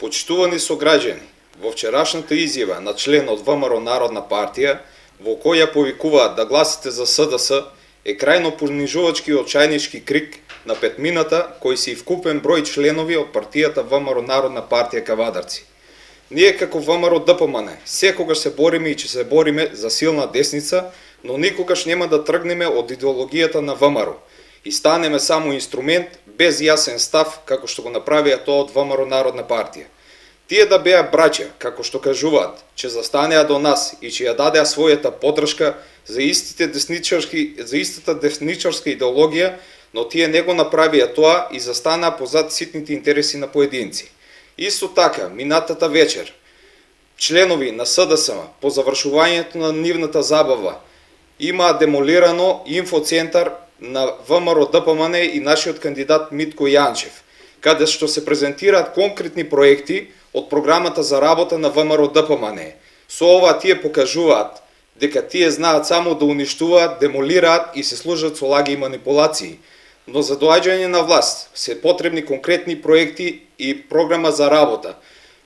Почитувани сограđани, во вчерашната изјава на член од ВМРО Народна партија, во која повикуваат да гласите за СДС, е крајно понижувачки и очајнички крик на петмината, кои се и вкупен број членови од партијата ВМРО Народна партија Кавадарци. Ние како ВМРО ДПМН секогаш се бориме и ќе се бориме за силна десница, но никогаш нема да тргнеме од идеологијата на ВМРО и станеме само инструмент без јасен став како што го направија тоа од ВМРО Народна партија. Тие да беа браќа, како што кажуваат, че застанеа до нас и че ја дадеа својата поддршка за истата десничарска идеологија, но тие не го направија тоа и застанаа позад ситните интереси на поединци. Исто така, минатата вечер, членови на СДСМ по завршувањето на нивната забава имаа демолирано инфоцентар на ВМРО ДПМН и нашиот кандидат Митко Јанчев, каде што се презентираат конкретни проекти од програмата за работа на ВМРО ДПМН. Со ова тие покажуваат дека тие знаат само да уништуваат, демолираат и се служат со лаги и манипулации. Но за доаѓање на власт се потребни конкретни проекти и програма за работа,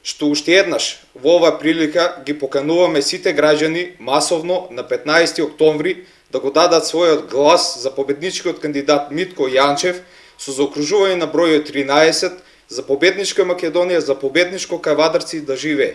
што уште еднаш во оваа прилика ги покануваме сите граѓани масовно на 15 октомври да го дадат својот глас за победничкиот кандидат Митко Јанчев со заокружување на бројот 13 за победничка Македонија, за победничко Кавадарци да живее.